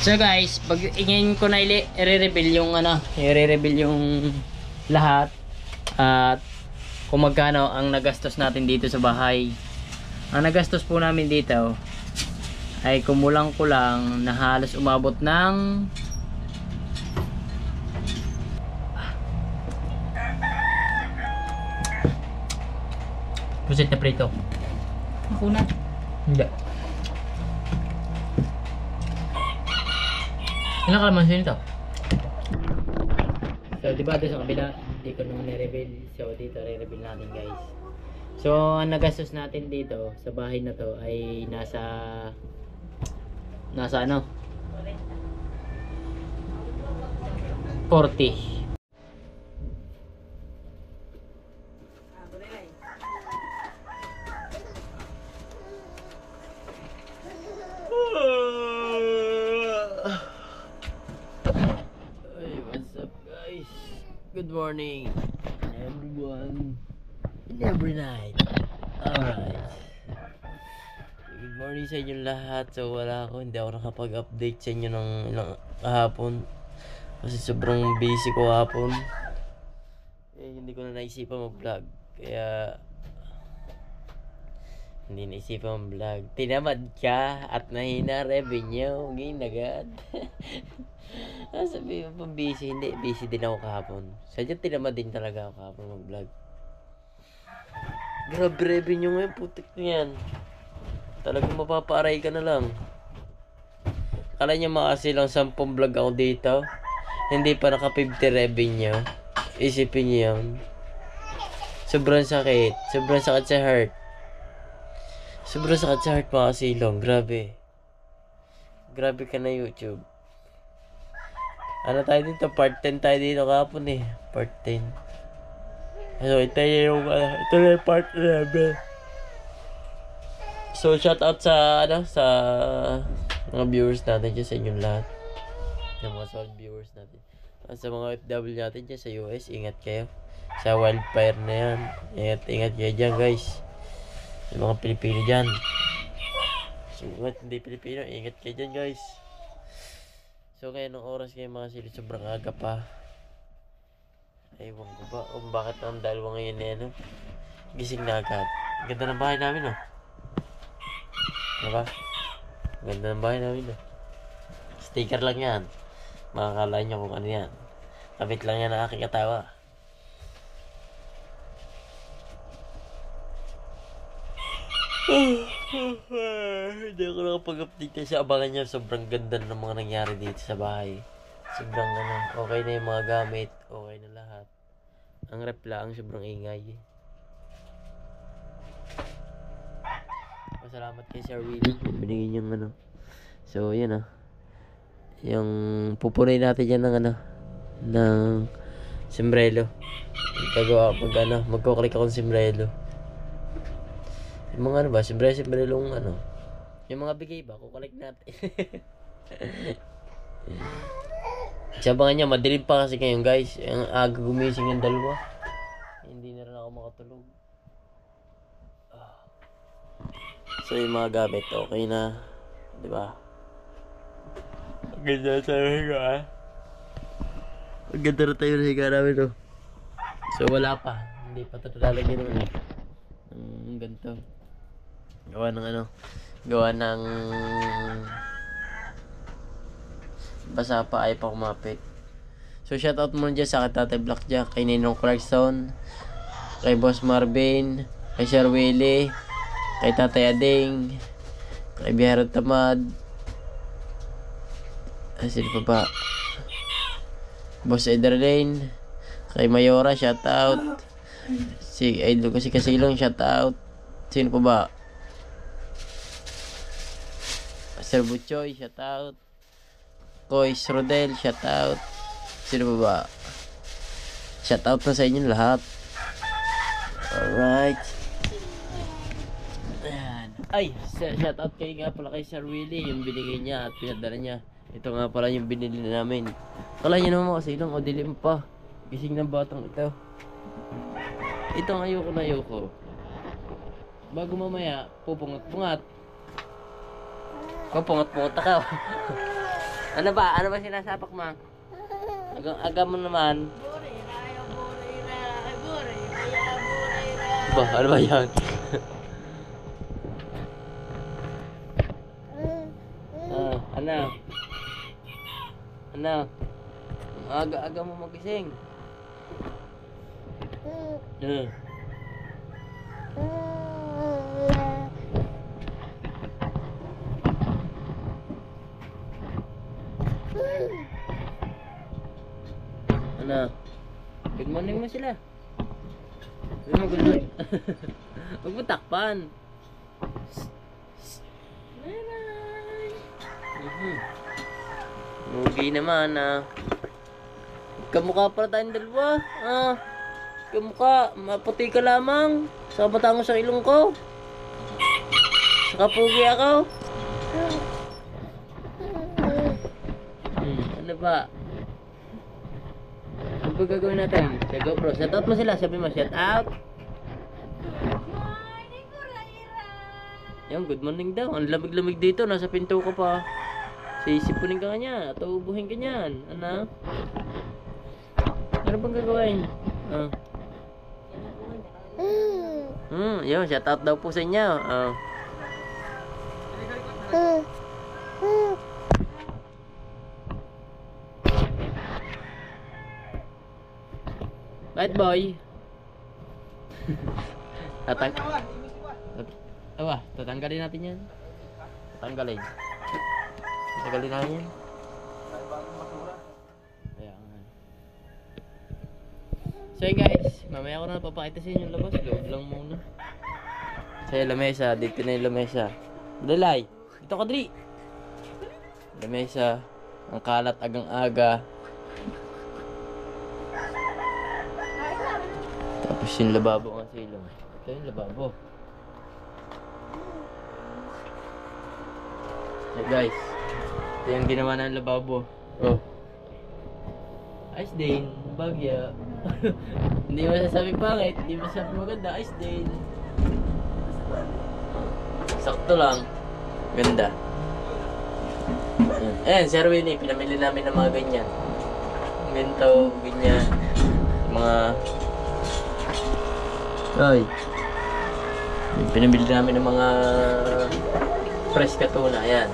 So guys, pag ingin ko na i-reveal yung i-reveal yung lahat at kung magkano ang nagastos natin dito sa bahay. Ang nagastos po namin dito ay kumulang-kulang na halos umabot ng pusit na prito. Ako na. Hindi. Ilang kalamansi nito? So, diba doon sa kabila, hindi ko naman i-reveal. So, dito i-reveal natin guys. So, ang nagastos natin dito sa bahay na to ay nasa ano? 40. Good morning everyone and every night. Alright, good morning sa inyo lahat. So hindi ako nakapag-update sa inyo ng ilang hapon kasi sobrang busy ko hapon. Hindi ko na naisipan mag-vlog, kaya hindi naisipan mag-vlog. Tinamad ka at nahina revenue. Ngayon agad. Sabi mo pang busy. Hindi, busy din ako kahapon. Sadya tinamad din talaga ako kahapon mag-vlog. Grabe revenue ngayon, putik na yan. Talagang mapapaaray ka na lang. Kala niya makasilang 10 vlog ako dito, hindi pa naka 50 revenue. Isipin niyo yun. Sobrang sakit sa heart. Sobrang sakit sa heart mga kasilong. Grabe ka na YouTube. Ano tayo dito? Part 10 tayo dito kahapon eh. Part 10. So, ito yung part 11. So, shout out sa mga viewers natin dyan sa inyong lahat. Yung mga solid viewers natin. At sa mga FW natin dyan sa US, ingat kayo. Sa wildfire na yan. Ingat kayo dyan guys. Yung mga Pilipino dyan. So, hindi Pilipino, ingat kayo dyan guys. So kaya nung oras kayo mga silid, sobrang aga pa. Ewan ko ba kung bakit ang dalawa ngayon gising na agad. Ganda ng bahay namin diba? Ganda ng bahay namin Sticker lang yan. Makakala nyo kung ano yan. Kabit lang yan ang aking katawa. Hindi ako nakapag-update sa abangan nyo. Sobrang ganda ng mga nangyari dito sa bahay. Sobrang okay na yung mga gamit. Okay na lahat. Ang rep lang, sobrang ingay. Pasalamat kay Sir Willie. Binigyan yung So yan yung pupunay natin dyan ng ng sombrero. Gagawa magkuklik akong sombrero. Yung mga sombrero yung mga bigay ba, kukulik natin. Sabangan niya, madilim pa kasi ngayon guys. Ang aga gumising yung dalawa. Hindi na rin ako makatulog. So yung mga gamit, okay na. Diba? Ang ganda na tayo higa Ang ganda na tayo higa namin So wala pa. Hindi pa ito lalagyan naman ang ganito. Gawa ng basa pa, ay pa kumapit. So shoutout muna dyan sa Tatay Blackjack, kay Ninong Clarkson, kay Boss Marvin, kay Sir Willie, kay Tatay Ading, kay Biharo Tamad, sino pa ba? Boss Ederlane, kay Mayora, shoutout. Si idol ko si Kasilong, shoutout. Sino pa ba? Sir Butchoy, shoutout. Kois Rodel, shoutout. Sino pa ba? Shoutout na sa inyo lahat. Alright. Ayan. Ay, shoutout kayo nga pala kay Sir Willie, yung binigay niya at pinadala niya. Ito nga pala yung binili namin. Kala niyo naman mga Kasilong, o dilim pa. Gising ng batang ito. Itong ayoko. Bago mamaya, pupungat-pungat. Pupungat-pungat ka. Ano ba? Ano ba sinasapak mo? Aga mo naman. Ba, ano ba yan? Ano? Ano? Aga mo magising. Ano? Good morning mo sila. Good morning. Huwag mo takpan. Mugi naman kamukha para tayong dalawa. Kamukha, maputi ka lamang. Saka batango sa ilong ko. Saka pugi ako. Ano ba? Ano ba gagawin natin? Sa GoPro, shout out mo sila. Sabi mo, shout out. Yan, good morning daw. Ang lamig-lamig dito. Nasa pinto ka pa. Sisipunin ka niya. At uubuhin ka niyan. Ano? Ano bang gagawin? Yun, shout out daw po sa inyo. Bad boy. Tatanggalin natin yan. Tatanggalin natin yan. So guys, mamaya ko na papakita sa inyo yung labas. Loob lang muna. So yung lamesa, dito na yung lamesa. Dalay, dito ka dali. Lamesa, ang kalat agang aga. Tapos yung lababo nga sa ilong. Ito yung lababo. So guys, ito yung ginawa ng lababo. Ice din, bagya. Hindi mo sasabi pangit, hindi mo sasabi maganda, ice din. Sakto lang. Ganda. Ayan, Sir Winnie, pinamili namin ng mga ganyan. Ganito, ganyan. Mga... Ay. Pinamili namin ng mga... fresh katuna, ayan.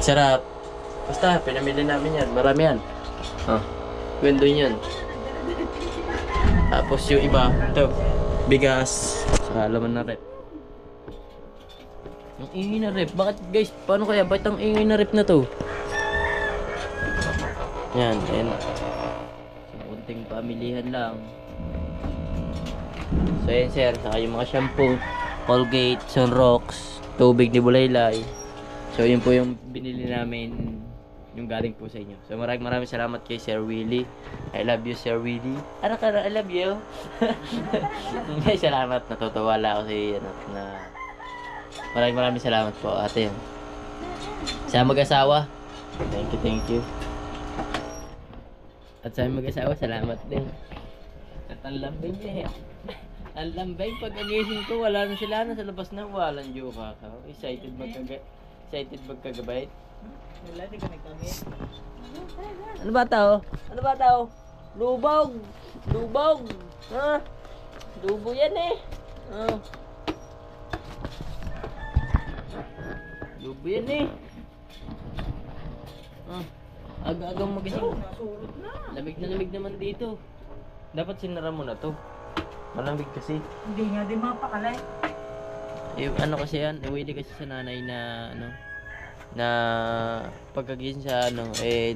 Sarap. Basta, pinamili namin yan. Marami yan. Gwendo yun. Tapos yung iba, ito, bigas. Sa laman na rep. Ang ingay na rep. Bakit guys? Paano kaya? Bakit ang ingay na rep na to? Yan, ayan. So, kunting pamilihan lang. So yan sir, saka yung mga shampoo, Colgate, Sunrox, tubig ni Bulaylay. So yun po yung binili namin, yung galing po sa inyo. So maraming salamat kay Sir Willie. I love you, Sir Willie. Ano ka na? I love you. Salamat, natutuwa lang ako na maraming salamat po ate. Sa mag-asawa, thank you. At sa mag-asawa, salamat din. At ang lambing niya ang lambing, pag agising ko, wala na sila, nasa labas na, walang joke ka. Excited magkagabait. Wala, di ka nagkamit. Ano ba tao? Lubog! Ha? Lubo yan eh. Lubo yan eh. Aga-agang magising. Lamig na lamig naman dito. Dapat sinara mo na to. Malamig kasi. Hindi nga din mapakalay. Ano kasi yan, iwili kasi sa nanay na na pagkagising sa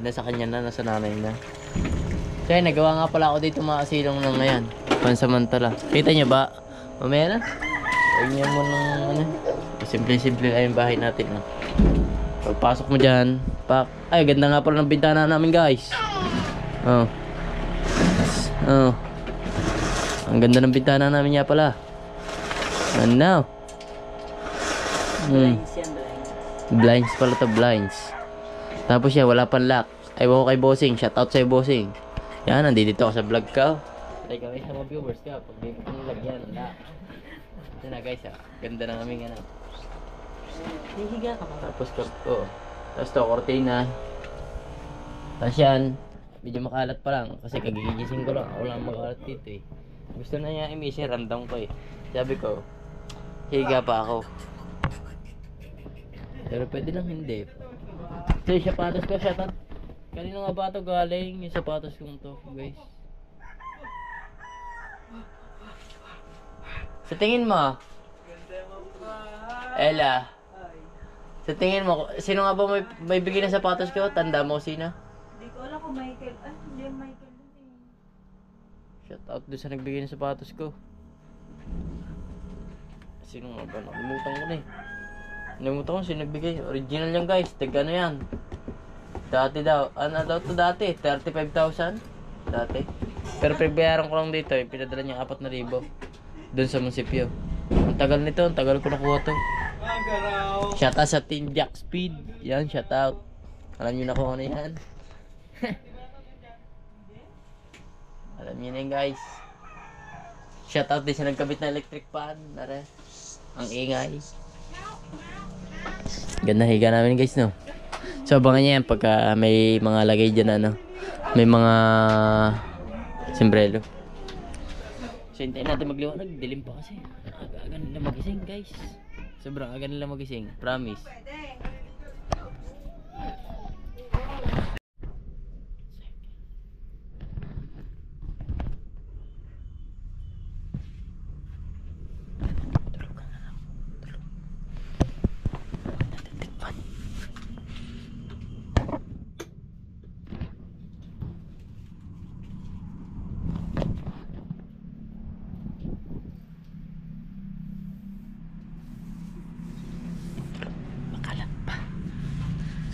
nasa kanya na, nasa nanay na. Kaya nagawa nga pala ako dito mga asilong ng ngayon. Pansamantala. Kita niyo ba? Mamaya na. Huwag niyo mo ng simple-simple lang yung bahay natin. Pagpasok mo dyan, ay ganda nga pala ng bintana namin guys. Ang ganda ng bintana namin nga pala. Ano? Blinds yan, Blinds pala to, blinds. Tapos yan, wala pang lock. Ayaw ko kay Bossing. Shoutout sa'yo, Bossing. Yan, nandito ako sa vlog ka. Like kami sa mga viewers ka. Pag di ko nilagyan, lock. Ito na guys, ganda na aming Hihiga ka ba? Tapos, Tapos to, kortina. Tapos yan, medyo makalat pa lang kasi kagigising ko lang. Ako lang makalat dito eh. Gusto na niya i-miss, random ko eh. Sabi ko, higa pa ako. Pero pwede lang hindi. So yung sapatos ko, shoutout. Kanino nga ba ito galing? Yung sapatos kong to, guys. Sa tingin mo, Ella, sa tingin mo, sino nga ba may bigay ng sapatos ko? Tanda mo sino? Hindi ko alam kung Michael. Ah, hindi Michael. Shout out doon sa nagbigay ng sapatos ko. Sino nga ba? Nakalimutan ko na eh. Nakalimutan ko sino nagbigay. Original yan guys. Ano yan? Dati daw. Ano daw to dati? 35,000? Dati. Pero pagbayaran ko lang dito eh. Pinadala niya 4,000. Doon sa munisipyo. Ang tagal nito. Ang tagal ko nakuha to. Shout out sa Team Jack Speed. Yan, shout out. Alam niyo na kung ano yan. Alam niyo na yun guys. Shout out din sa nagkabit na electric fan. Nara. Ang ingay. Ganda higa namin guys no. So abangan niya yan pagka may mga lagay dyan ano. May mga sombrero. So hintayin natin magliwanag. Dilim pa kasi. Aga-aga nila magising guys. Sobrang aga nila magising. Promise.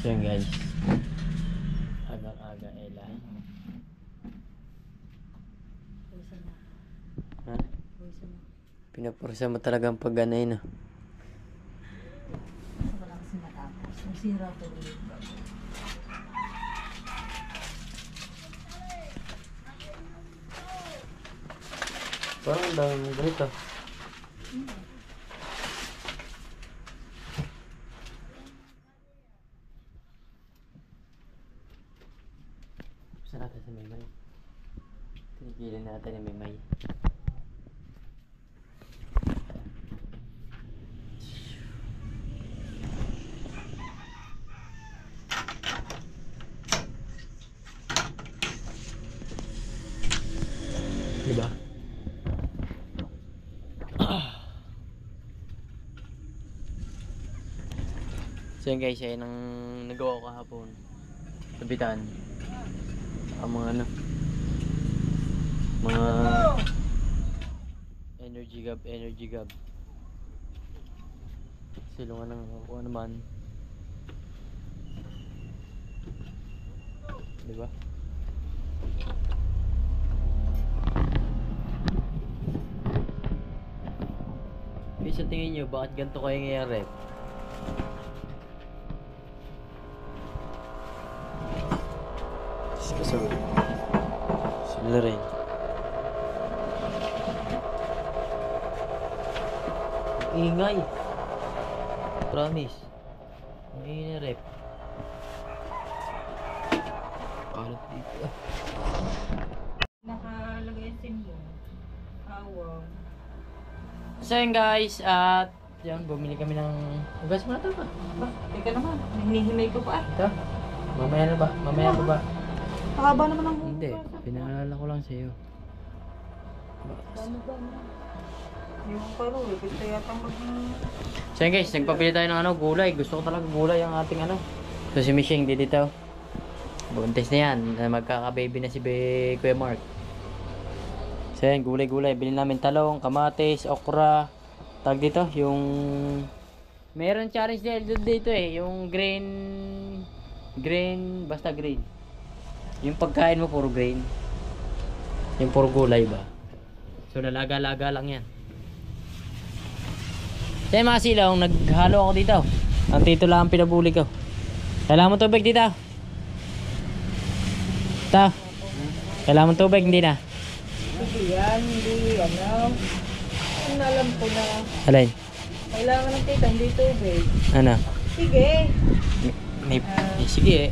So yun guys, aga-aga Ella. Ha? Pinapursa mo talagang pag ganay no? Wala kasi matapos. Masira to ulit. Parang ang dami mo ganito. Saan natin sa Maymay? Tinigilin natin yung Maymay. Diba? So yun guys, ayun ang nagawa ko kahapon. Sabitan. Ang mga ano. Mga energy gab. Silungan ng kung ano man. Diba? Guys, sa tingin nyo, bakit ganito kayo nangyayari? Sila rin. Ingay. Promise. Ang ingay na rep. Kalat dito. Nakalagay yung SIM mo. Awa. So yun guys, at yan, bumili kami ng ugas mo na ito ba? Ba, teka naman. Hinihimay ko pa. Ito? Mamaya na ba? Mamaya pa ba? Haba naman ang buko. Hindi, pinaalala ko lang sa'yo. Ano ba na? Yung paro, gusto yata mag... So yun guys, nagpapili tayo ng ano, gulay. Gusto ko talaga gulay ang ating ano. So si Mishing, di dito. Buntis na yan. Magkaka-baby na si Kuya Mark. So yan, gulay-gulay. Bilhin namin talong, kamatis, okra. Tag dito, yung... Meron challenge dito eh. Yung green, basta green. Yung pagkain mo puro grain. Yung puro gulay ba. So nalaga-laga lang yan. Kaya mga silaw, naghalo ako dito. Ang tito lang ang pinabuli ko. Kailangan mo tubig dito. Ta. Kailangan mo tubig, hindi na. Hindi yan, hindi ano. Ang alam ko na. Alay. Kailangan ng tita, hindi tubig. Ano? Sige. Sige eh.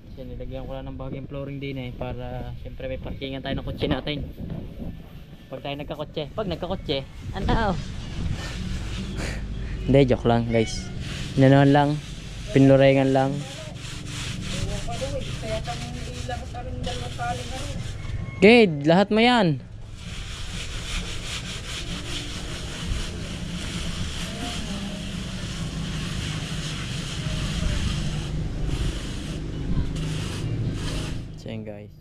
Kasi nilagyan ko lang ng bagong flooring din eh. Para siyempre may parkingan tayo ng kotse natin. Pag nagkakotse, ano? Hindi, joke lang guys. Inanuhan lang. Pinlorengan lang. Kaya pang ilabas ka rin dalawang kaling ano. Gade, lahat mo yan. So yun guys.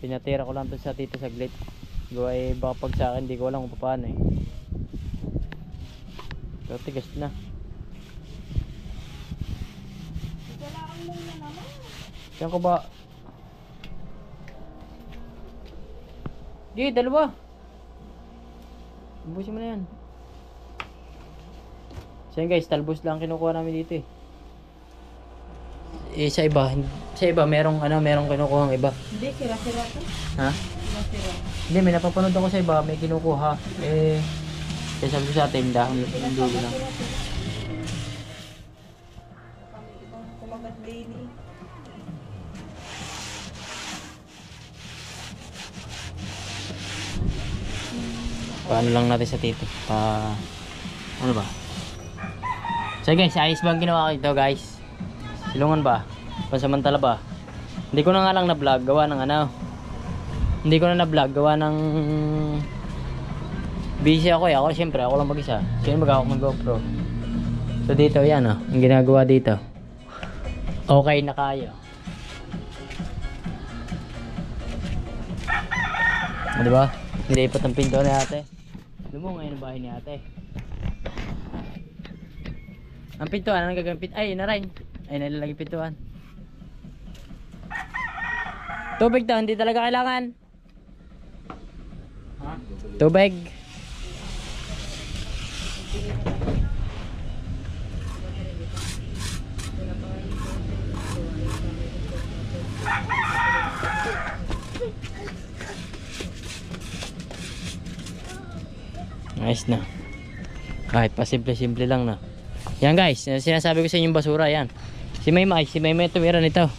Pinatira ko lang to sa tito saglit. Gawa eh baka pag sa akin di ko alam kung paano eh. Pero tigas na. Diyan ko ba? Di, dalawa. Ubusin mo na yan. So yun guys, talbos lang kinukuha namin dito eh. Sa iba merong kinukuha ng iba. Hindi, sira-sira to. Ha? Sira-sira. Hindi, may napapanood ako sa iba, may kinukuha. Kaya sabi ko sa atin, dahon yung dulo lang. Kumagat daily. Paano lang natin sa tito? Ano ba? So guys, ayos ba ang ginawa ko ito guys? Silungan ba? Pansamantala ba? Hindi ko na nga lang na-vlog gawa ng Hindi ko na na-vlog gawa ng busy ako eh. Ako syempre, ako lang mag-isa. Sino mag-ako ng GoPro? So dito, yan ang ginagawa dito. Okay na kayo. Diba? Nilipot ng pinto ni ate. Lumo ngayon ang bahay ni ate. Ang pintuan, anong gagawin? Ay, na rin. Ay, nalalagay pintuan. Tubig daw, hindi talaga kailangan. Tubig. Nice na. Kahit pa simple-simple lang na. Yan guys, sinasabi ko sa inyo yung basura yan. Si Maymay tumira nito.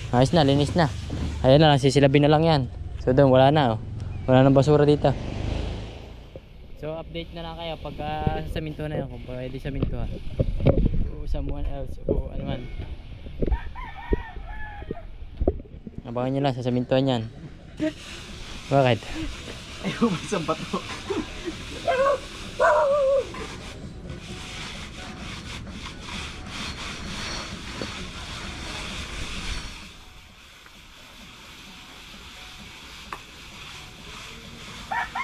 Ayos na, linis na. Ayan na lang, sisilabin na lang yan. So doon, wala na oh. Wala nang basura dito. So update na lang kayo pag sasaminto na yun. Kung pwede saminto ha. O someone else, o ano man. Abangan nyo lang, sasamintoan yan. Bakit? Ayaw mo isang bato.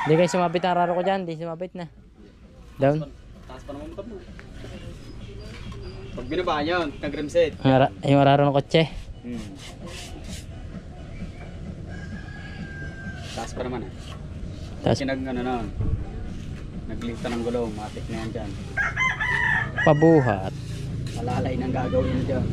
Hindi kayo sumabit ang raro ko dyan. Hindi sumabit na. Down. Taas pa naman mo. Pag binaba yun, nag-remset. Yung raro ng kotse. Taas pa naman eh. Tapos Nagligta ng gulong, matik na yan dyan. pabuhat. Malalay nang gagawin mo dyan.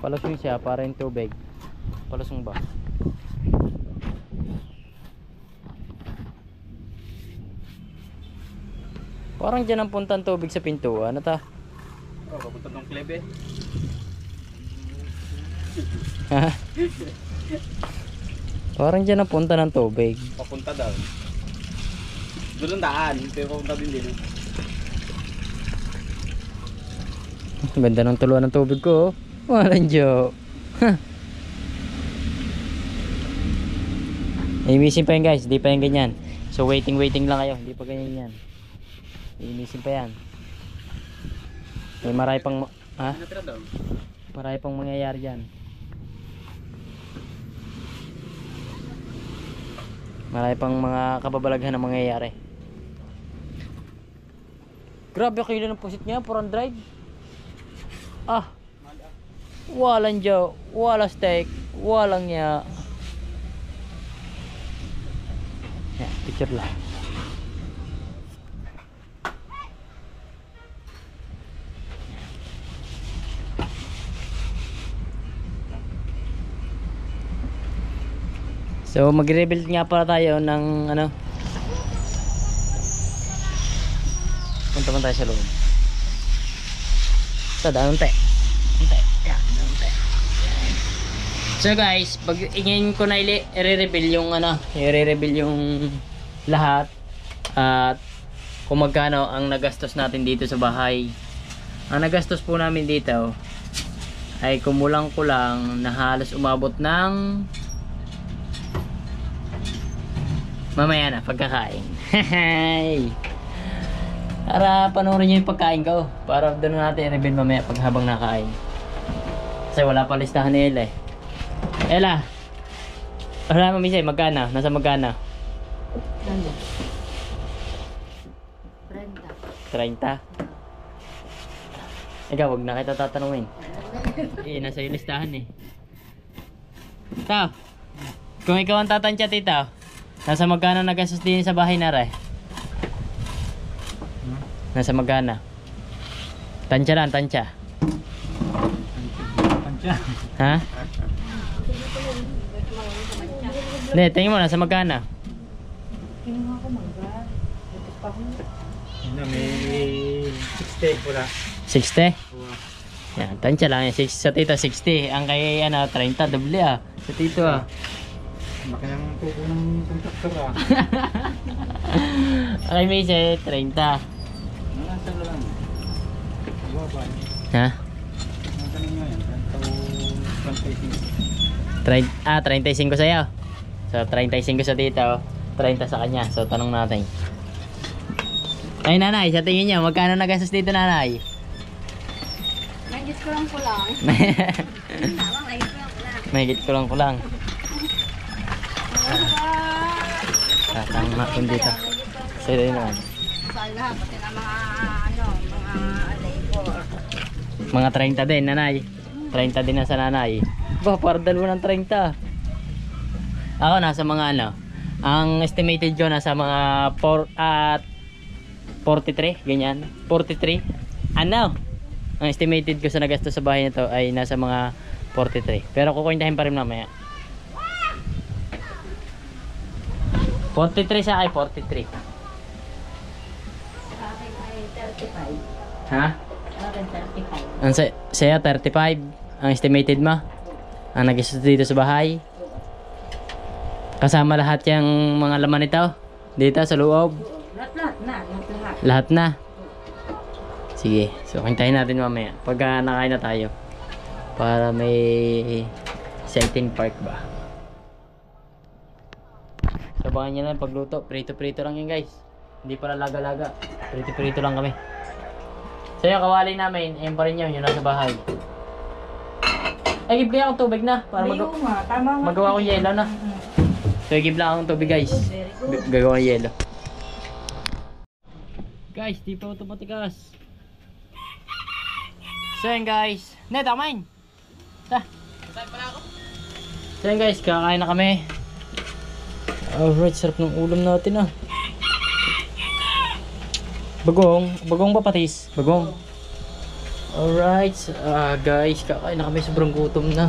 Palusong siya para yung tubig. Palusong ba? Parang dyan ang punta ng tubig sa pintuan. Ano ta? Oh, papunta ng klebe. Parang dyan ang punta ng tubig. Papunta daw. Doon ang daan, pero papunta din eh. Ganda ng tuluan ng tubig ko. Walang joke. Imisin pa yan guys. Hindi pa yan ganyan. So waiting lang kayo. Hindi pa ganyan yan. Imisin pa yan. May marami pang Natira daw. marami pang mangyayari dyan. Marami pang mga kababalaghan na mangyayari. Grabe kilo ng pusit niya. 400. Walang joke, walang steak, walang ya. Yan, picture lang. So magre-rebuild nga pala tayo ng ano. Punta man tayo sa loob. Sa daon te. Yan, daon te. So guys, pag ingin ko na i-reveal yung ano, i-reveal yung lahat at kung magkano ang nagastos natin dito sa bahay. Ang nagastos po namin dito ay kumulang-kulang na halos umabot ng mamaya na pagkakain. Para panoorin nyo yung pagkain ko. Para doon natin i-reveal mamaya pag habang nakain. Kasi wala pa listahan ni Ella eh. Ella! Wala mo Misay, magkano? Nasa magkano? 30. Ikaw, wag na kita tatanungin. Nasa yung listahan eh. Tao, kung ikaw ang tatansya tita, nasa magkano nagastos din sa bahay na re? Nasa magkano? Tansya lang, tansya. Ha? Hindi, tingin mo, nasa magkano? Kinuha ko mangga. Ito pa ko. May 60 pula. 60? Yan, tansya lang yan. Sa tito, 60. Ang kay, ano, 30, doble ah. Sa tito ah. Baka yung tubo ng kontraktor ah. Ay, may isa 30. Nasa lang. Baba. Ha? Nasa ninyo yan. 35 sa'yo. So, 35 sa tito. 30 sa kanya. So, tanong natin. Ay, nanay, sa tingin niyo, magkano nagastos dito, nanay? Nagit ko lang po lang. Mahigit ko lang. Tatang natin dito. Sila yun naman. Sa lahat, pati na mga labor. Mga 30 din, nanay. 30 din na sa nanay. Ba, parang dalawa ng 30. Ako nasa mga ano. Ang estimated ko nasa mga 43, ganyan. 43. Ano? Ang estimated ko sa nagastos sa bahay na to ay nasa mga 43. Pero kukuntahin pa rin mamaya. 43 sa akin, 43. Sa akin ay 35. Ha? Sa akin 35. Ang sa'yo, 35. Ang estimated mo? Ang nagastos dito sa bahay? Kasama lahat yung mga laman nito? Dito sa loob? Lahat na. Lahat na? Sige. So, hintayin natin mamaya. Pagka nakain na tayo. Para may setting park ba? Sabangan nyo lang pagluto. Prito-prito lang yun guys. Hindi pala laga-laga. Prito-prito lang kami. So yung kawali namin, ayun pa rin yun. Yung nasa bahay. Ay, gibli akong tubig na. Para magawa ko yelo na. So, gibli akong tubig guys. Gagawa ng yelo. Guys, di pa ito matigas. So yun guys. Ne, tamain. Ta. So yun guys, kakain na kami. Alright, sarap ng ulam natin ah. Bagong ba patis? Bagong. Alright, guys, kakain na kami, sobrang gutom na.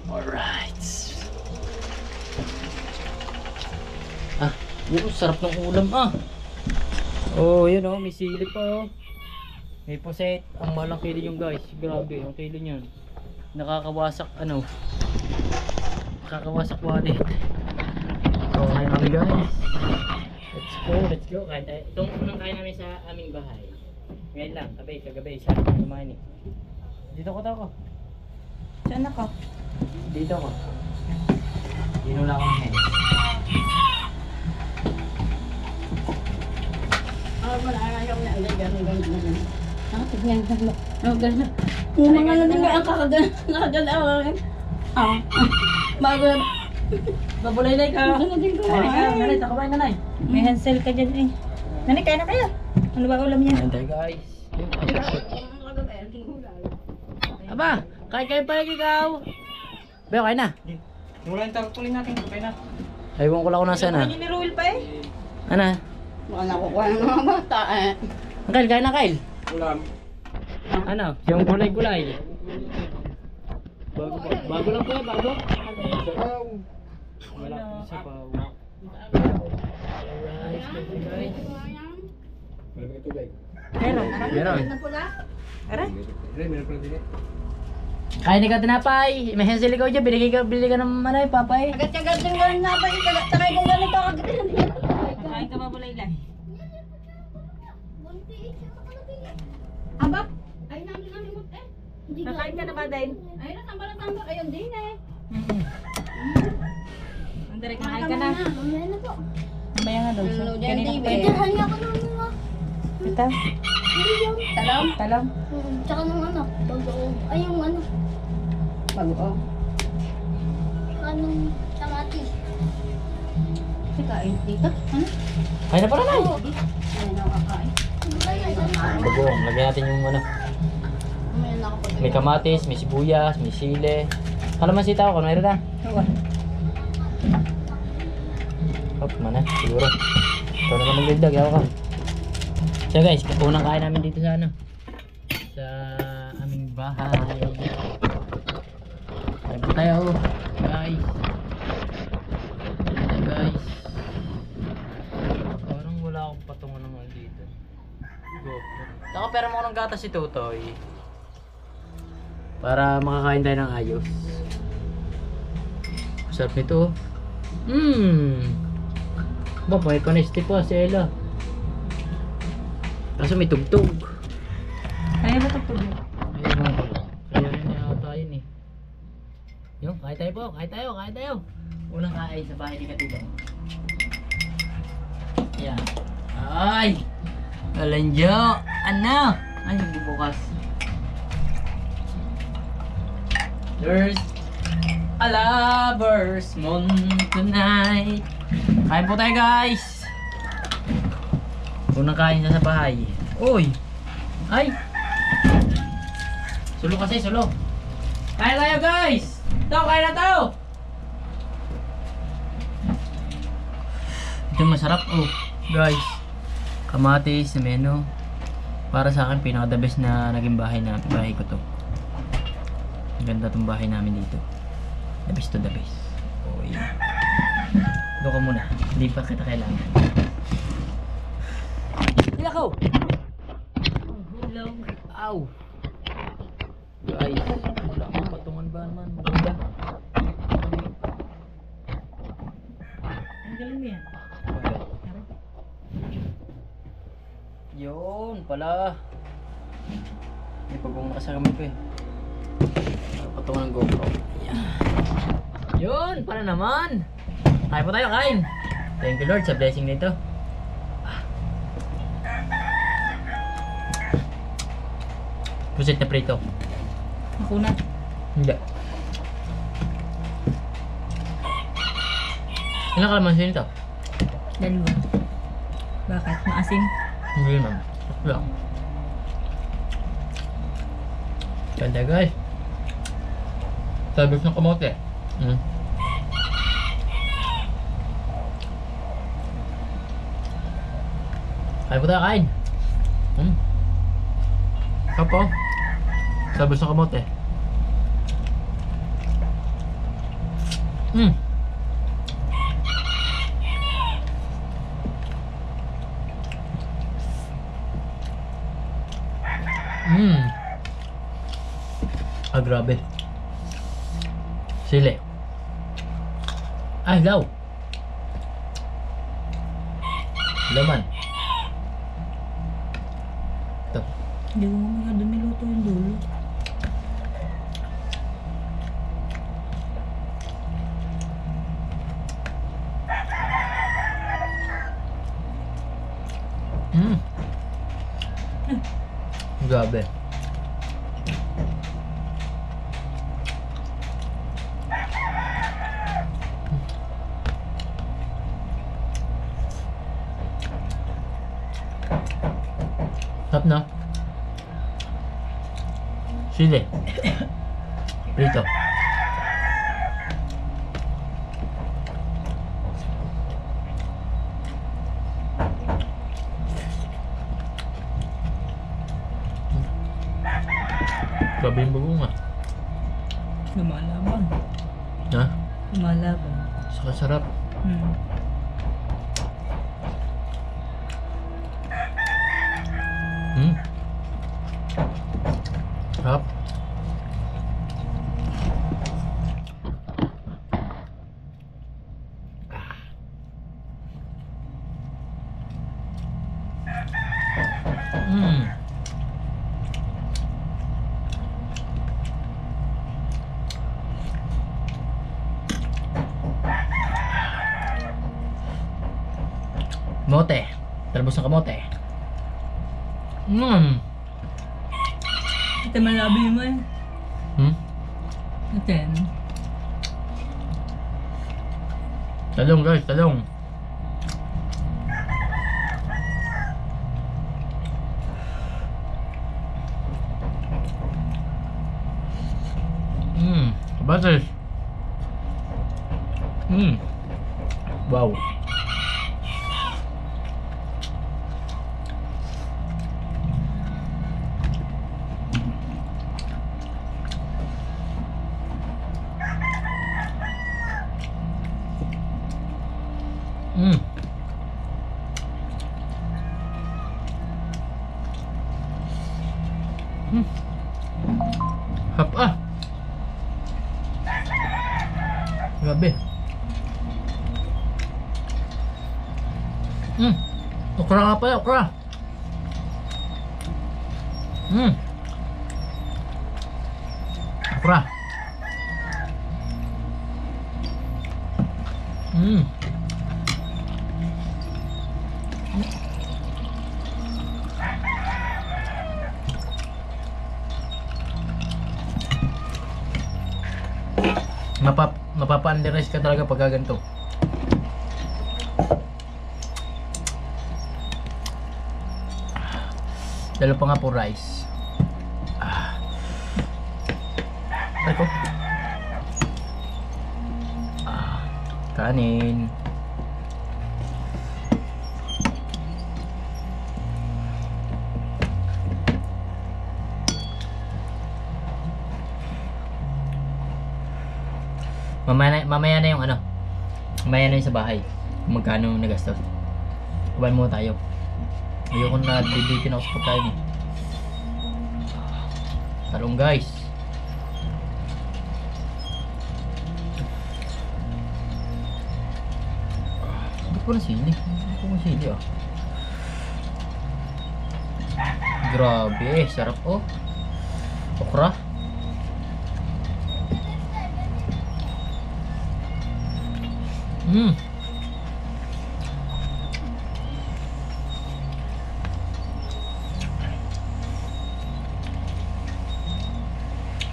Alright. Sarap ng ulam ah. Oh, yun oh, may sili pa oh. May puset. Ang malang kilo yung guys. Grabe, ang kilo niyan. Nakakawasak ano. Nakakawasak wallet. So, kain kami guys. Let's go. Kain tayo. Itong unang kain namin sa aming bahay. Ngayon lang, kagabi, sarap ng kumain eh. Dito ko to ko. Saan ako? Dito ko. Dinula akong hen. Wala na yung ganun. Tignan mo. Yung mga nandun ang kakagana. Bago. Babulay ka. Nanay, takabayin nanay. May hansel ka dyan eh. Nanay, kaya na kayo. Ano ba ulam niya? Nanay guys. Aba, kain kayo pala ikaw. Bayo, kain na. Wala yung tarpaulin natin. Okay na. Aywan ko lang kung nasaan na. Yun ni Ruel pa eh. Ano? Baka nakukuha ng mga bata eh. Kyle, kain na Kyle. Ulam. Ano? Yung gulay-gulay. Bago lang po eh, bago. Wala pa sa paw. Wala pa tubig. Meron. Na pula? Meron pa din. Kain ka tinapay. May hansel ikaw dyan. Bili ka ng manay, papay. Agad-agad din ko na pa. Takay kong ganito agad. Kain ka ba bulay lang? Aba? Ay, namin eh. Hindi ka. Nakain ka na ba din? Ay, natambal. Ayun din eh. Andre, kain ka na. Mamaya na po. Mamaya nga daw siya. Kanina pa eh. Pwede ako ng mga. Ito. Talam? Talam. Tsaka nung ano. Bagoong. Ay, yung ano. Bagoong. Anong kamatis. Kain dito. Ano? Kain na pala na. Ay, nakakain. Bagoong. Lagyan natin yung ano. Mamaya na ako pag- May kamatis, may sibuyas, may sile. Kalamansi tao kung mayroon na. Hop, mana, siguro. Ito na naman magdagdag, yawa ka. So guys, unang kain namin dito sa ano. Sa aming bahay. Kain po tayo, guys. Kain tayo, guys. Parang wala akong patungan ng ano dito. Go. Nakapera mo ko ng gatas si Totoy. Para makakain tayo ng ayos. Sarap nito. Ba, may panesti pa si Ella. Kaso may tugtog. Kaya ba tugtog yun? Ayun mo ko. Kaya rin yata yun eh. Yung, kain tayo po. Kain tayo. Unang kain sa bahay ni Katiba. Yan. Ay! Alanjo! Ano? Ay, nagbubukas. There's a lover's moon tonight. Kain po tayo guys. Unang kain na sa bahay. Uy! Ay! Sulo kasi, sulo. Kain tayo guys! Kain na tayo! Ito masarap oh. Guys. Kamatis, meno. Para sa akin, pinaka the best na naging bahay ko to. Ang ganda tong bahay namin dito. The best to the best. Oh, yeah. Doon ka muna. Hindi pa kita kailangan. Hila ko! Hulog. Ow! Guys, wala akong patungan ba naman? Maganda. Ang galing mo yan. Yun pala. May pagbumunta sa kami ko eh. Patungan ng GoPro. Ayan. Yun pala naman. Kain po tayo, kain. Thank you Lord sa blessing nito. Pusit na prito. Ako na. Hindi. Ilang kalamansi nito? Dalawa. Bakit? Maasim? Hindi naman. Sakto lang. Ganda guys. Sabos ng kamote. Kain po tayo, kain. Kapo. Sabos ng kamote. Grabe. Sili. Ay, law. Laman. Ito. Hindi ko mamaya doon niluto yung dulo. Grabe. Sarap na. Sili. Prito. Lumalaban. Ha? Lumalaban. Saka sarap. Hmm. Hmm. Sarap. Hmm. Kamote. Talbos ng kamote. Hmm. Ito malabi mo eh. Hmm? Ito. Talong guys, talong. Kabatas. Wow. Hap ah. Grabe. Okra nga pala, okra. Okra. Mapapa-underize ka talaga pagka ganito. Dalo pa nga po rice. Ay ko. Kanin. Mamaya na yung ano. Mamaya na yung sa bahay. Kung magkano nagastos. Kumain muna tayo. Ayoko na bibitin ako sa pagkain eh. Talong guys. Hindi ko na sili. Hindi ko na sili ah. Grabe eh. Sarap oh. Okra.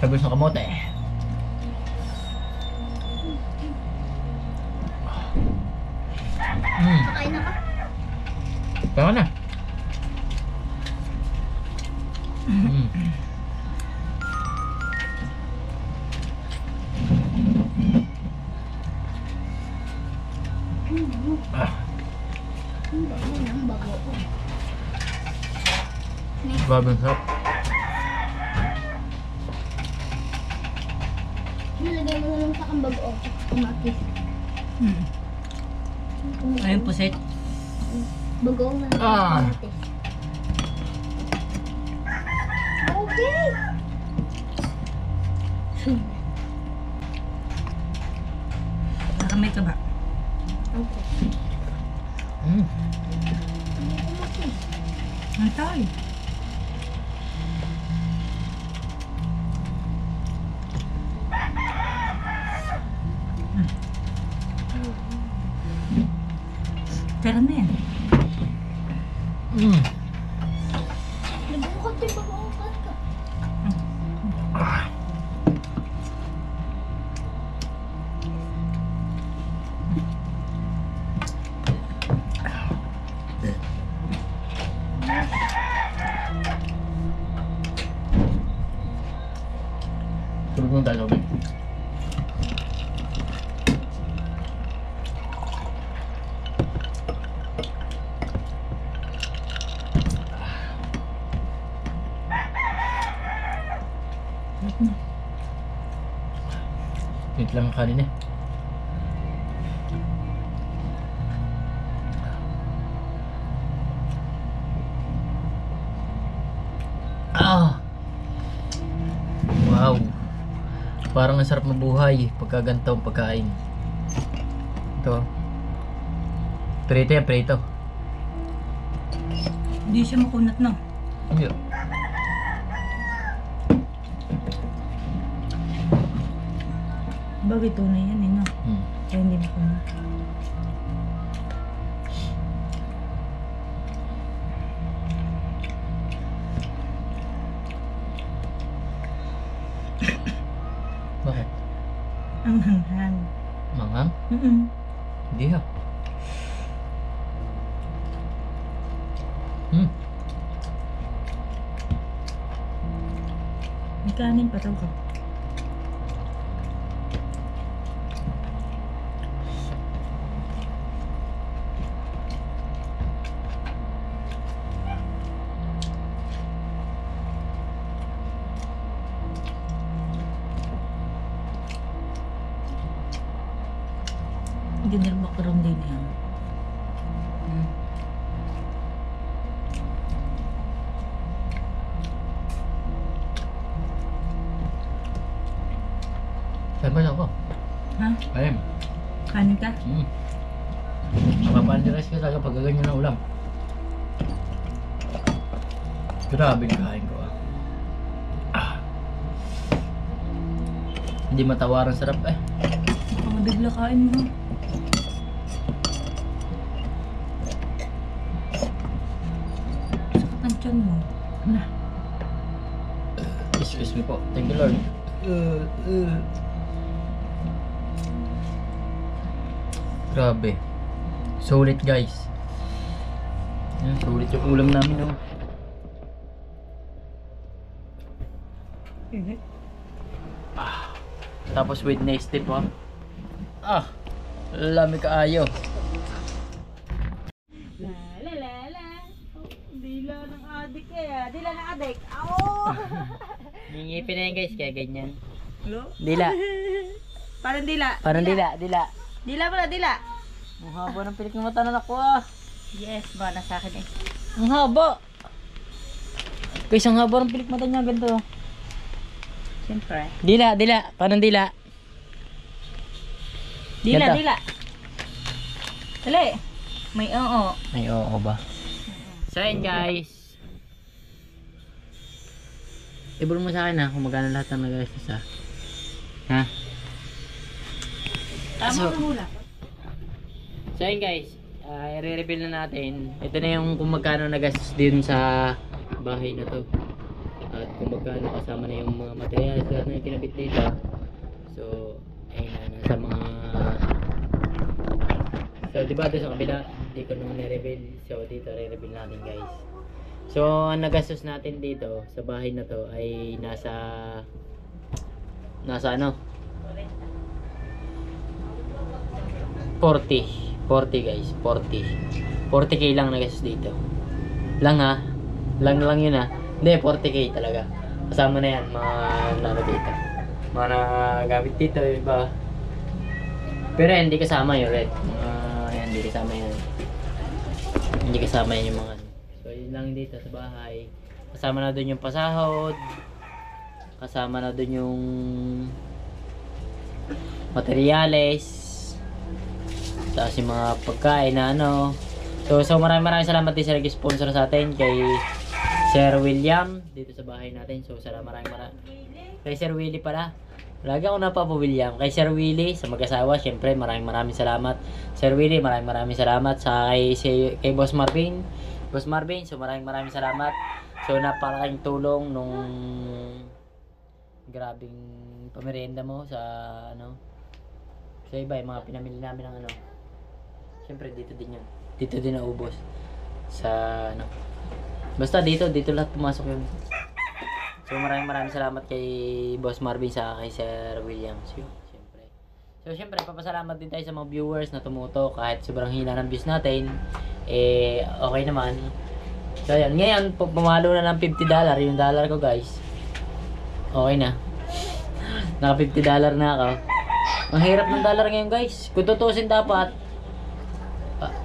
Talbos ng kamote. Kakain na ka? Tama na. Ang bago ko. Grabe ang sarap. Nilagay mo na lang sa kambago o kumakis. Ayun po set. Bagoong na lang Ah. kamatis. Okay. Para may taba. Okay. Ang tayo. Tara na yan. Nagbukat yung bagoong ka. Tulog ng talong. Wait lang ang kanin eh. Ah! Wow! Parang ang sarap mabuhay pagka ganito ang pagkain. Ito. Prito yan, prito. Hindi siya makunat na. Hindi. Bagay tunay yan eh, no? Hmm. Kaya hindi makunat. Bakit? Ang hanghang. Mangang? Hindi ha. May kanin pa daw ka. Hindi na makaroon din yan. Saan ba ako? Ha? Ayun. Kanin ka? Mapapandiras ka talaga pag ganyan na ulam. Grabe yung kain ko ah. Hindi matawaran sarap eh. Baka mabigla kain mo. Sakit ang tiyan mo. Excuse me po. Thank you Lord. Grabe. Sulit guys. Yan, sulit yung ulam namin oh. Tapos with nasty po. Lamig kaayo. La la la. Dila ng adik eh. Dila ng adik. Ao! Ngingipin na yan guys, kaya ganyan. Hello? Dila. Parang dila. Parang dila. Dila pala, dila. Ang haba ng pilik ng mata na ako ah. Yes, ba na sa akin eh. Ang haba. Guys, ang haba ng pilik mata niya, ganito. Siyempre. Dila. Parang dila. Dila, Ganito. dila. Dali. May oo. Ay, oo ba? So yun guys. Ibulong mo sa akin ha, kung magkano lahat ng nag-assist ha. Ha? Tama So- ang hula. So yun guys, i-reveal na natin. Ito na yung kung magkano nagastos din sa bahay na to. At kung magkano kasama na yung mga materials na yung kinabit dito. So, ayun na, nasa mga... So, diba doon sa kabila, hindi ko nung ni-reveal. So, dito re-reveal natin guys. So, ang nagastos natin dito sa bahay na to ay nasa ano? 40 guys, 40k lang nagastos dito. Lang ha? Lang yun ha? Hindi, 40k talaga. Kasama na yan, mga nano dito. Mga nagamit dito, iba. Pero hindi kasama yun, red. Hindi kasama yan. Hindi kasama yan yung mga ano. So, yun lang dito sa bahay. Kasama na doon yung pasahod. Kasama na doon yung materyales. Tapos yung mga pagkain na ano. So maraming salamat din sa nag-sponsor sa atin kay Sir William dito sa bahay natin. So maraming kay Sir Willie pala. Lagi ako napapa William. Kay Sir Willie sa mag-asawa, syempre maraming salamat. Sir Willie, maraming salamat sa kay Boss Marvin. Boss Marvin, so maraming salamat. So napakalaking tulong nung grabing pamerienda mo sa ano. Sa iba, yung mga pinamili namin ng ano. Siyempre dito din yun. Dito din naubos. Sa ano. Basta dito lahat pumasok yun. So maraming salamat kay Boss Marvin sa kay Sir William. Siyempre. So siyempre papasalamat din tayo sa mga viewers na tumuto kahit sobrang hina ng views natin. Okay naman. So ayan, ngayon pumalo na ng $50 yung dollar ko guys. Okay na. Naka $50 na ako. Ang hirap ng dollar ngayon guys. Kung tutusin dapat.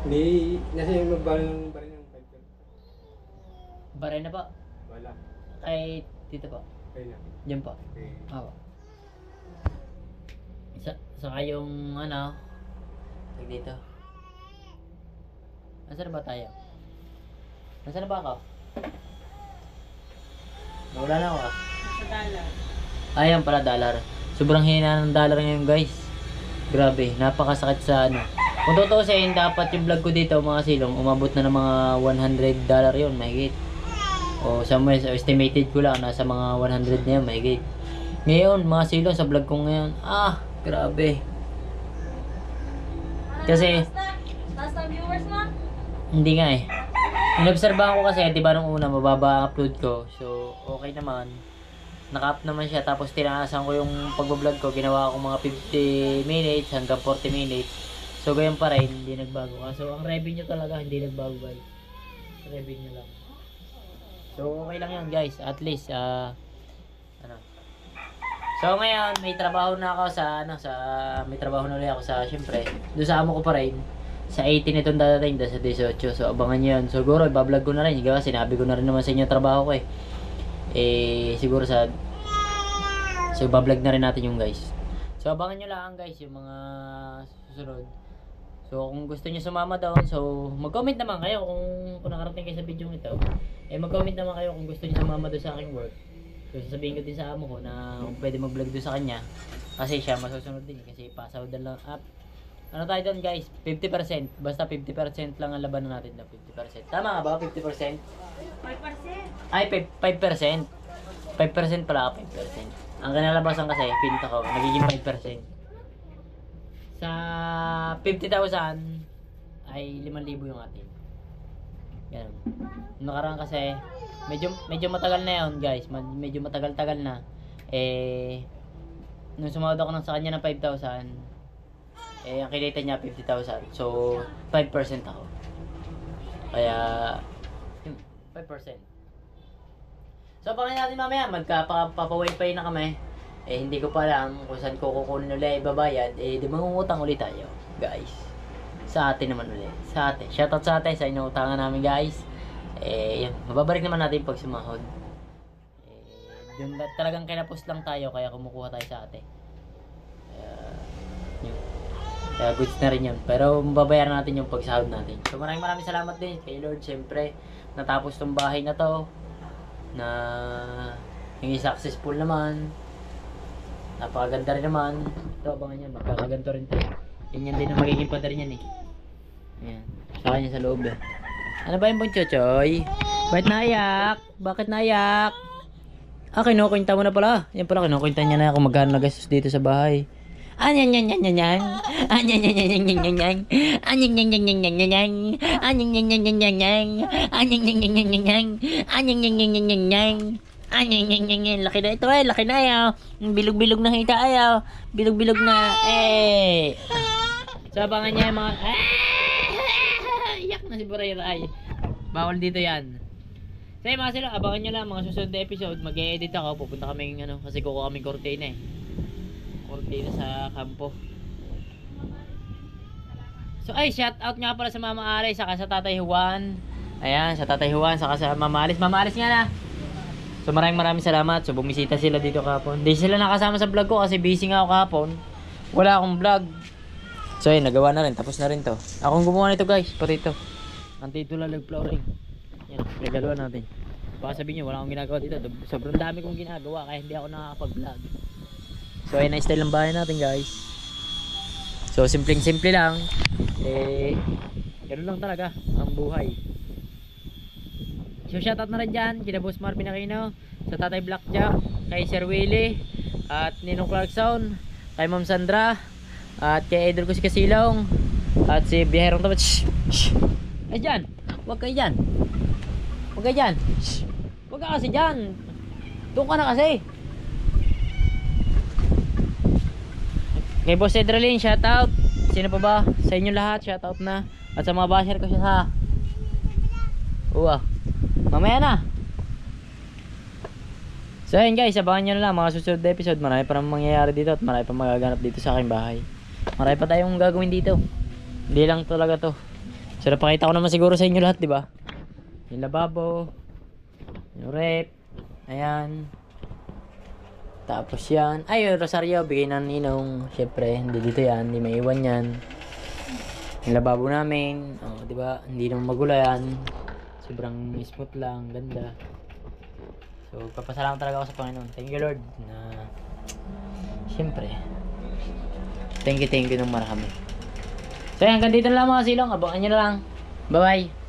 Hindi, nasa yung magbalo ng bari ng 5. Baray na pa. Wala. Ay, dito pa. Kaya na. Diyan pa. Okay. Oo. Saka yung ano. Tag dito. Nasaan na ba tayo? Nasaan na ba ako? Nawala na ako ah. Sa dollar. Ayan pala dollar. Sobrang hina ng dollar ngayon guys. Grabe, napakasakit sa ano. Kung tutusin, dapat yung vlog ko dito mga silong, umabot na ng mga $100 yun, mahigit. O somewhere, so estimated ko lang, nasa mga 100 na yun, mahigit. Ngayon, mga silong, sa vlog ko ngayon, grabe. Kasi, Taas na viewers mo? hindi nga eh. Inobserbahan ko kasi, di ba nung una, mababa ang upload ko. So, okay naman. Naka-up naman siya, tapos tinaasan ko yung pag-vlog ko, ginawa ko mga 50 minutes hanggang 40 minutes. So, ganyan pa rin, hindi nagbago. So, ang revenue talaga, hindi nagbago guys. Revenue lang. So, okay lang yan guys. At least, ano. So, ngayon, may trabaho na ako may trabaho na ulit ako sa, syempre, doon sa amo ko pa rin. Sa 18 itong dadating, doon sa 18. So, abangan nyo yun. So, siguro, ibablog ko na rin. Higawa, sinabi ko na rin naman sa inyo trabaho ko eh. Siguro so, ibablog na rin natin yung guys. So, abangan nyo lang guys, yung mga susunod. So, kung gusto niyo sumama doon, so, mag-comment naman kayo kung nakarating kayo sa video ito. Mag-comment naman kayo kung gusto niyo sumama doon sa aking work. So, sasabihin ko din sa amo ko na kung pwede mag-vlog doon sa kanya. Kasi siya masusunod din. Kasi pasawdan lang up. Ano tayo doon guys? 50%. Basta 50% lang ang laban natin na 50%. Tama nga ba? 50%? 5%. Ay, 5%. 5% pala, 5%. Ang kinalabasan kasi, pinta ko, nagiging 5%. Sa 50,000 ay 5,000 yung atin. Ganun. Nakaraan kasi medyo matagal na yun guys. Medyo matagal-tagal na. Nung sumawad ako sa kanya ng 5,000, ang kinita niya 50,000. So 5% ako. Kaya 5%. So abangan natin mamaya, magkapapawaypay na kami. Hindi ko pa alam kung saan ko kukunin ulit ibabayad. Di mangungutang ulit tayo, guys. Sa atin naman ulit. Sa atin. Shoutout sa atin sa inuutangan namin, guys. Yun. Mababalik naman natin pag sumahod. Dun talagang kinapos lang tayo, kaya kumukuha tayo sa atin. Yun. Kaya goods na rin yun. Pero mababayaran natin yung pagsahod natin. So maraming salamat din kay Lord. Siyempre, natapos tong bahay na to. Na hindi successful naman. Napakaganda rin naman. Ito, abangan nyo. Magkakaganto rin ito. Ganyan din ang magiging pader niyan eh. Ayan. Sa kanya sa loob eh. Ano ba yung bunchochoy? Bakit naiyak? Bakit naiyak? Kinukwenta mo na pala. Yan pala, kinukwenta niya na kung magkano nagastos dito sa bahay. Yan. Laki na ito laki na ayaw. Bilog-bilog na hita ayaw. Bilog-bilog na So abangan niya yung mga yak na si Buray-Ray. Bawal dito yan. So mga sila, abangan nyo lang mga susunod na episode. Mag-e-edit ako, pupunta kaming kasi kukuha kaming kortina kortina sa kampo. So shout out nga pala sa Mama Alice saka sa Tatay Juan. Ayan, sa Tatay Juan saka sa Mama Alice. Mama Alice nga na. So maraming salamat. So bumisita sila dito kahapon. Hindi sila nakasama sa vlog ko kasi busy nga ako kahapon. Wala akong vlog. So ayun, nagawa na rin. Tapos na rin to. Akong gumawa nito guys. Pati ito. Anti-tulalag flooring. Yan, regalawa natin. Baka sabihin nyo, wala akong ginagawa dito. Sobrang dami kong ginagawa kaya hindi ako nakakapag-vlog. So ayun, na-style ang bahay natin guys. So simpleng-simple lang. Ganun lang talaga ang buhay. So shoutout na rin dyan kina Boss Marvin Aquino, sa Tatay Blackjack, kay Sir Willie, at Ninong Clarkson, kay Ma'am Sandra, at kay Idol ko si Kasilong, at si Biherong Tabat. Ay dyan, huwag kayo dyan. Huwag kayo dyan. Huwag ka kasi dyan. Doon ka na kasi. Kay Boss Edralin, shoutout. Sino pa ba? Sa inyo lahat, shoutout na. At sa mga basher ko siya sa mamaya na. So ayun guys, abangan nyo na lang mga susunod na episode. Marami pa naman mangyayari dito at marami pa magaganap dito sa aking bahay. Marami pa tayong gagawin dito. Hindi lang talaga to. So napakita ko naman siguro sa inyo lahat, di ba? Yung lababo, yung rep, ayan. Tapos yan. Ay, yung Rosario, bigay ng ninong. Syempre, hindi dito yan, hindi maiwan yan. Yung lababo namin, oh, di ba? Hindi naman magulo yan. Sobrang smooth lang, ganda. So, papasalamat talaga ako sa Panginoon. Thank you Lord na syempre. Thank you ng marami. So, hanggang dito na lang mga silong. Abangan nyo na lang. Bye-bye.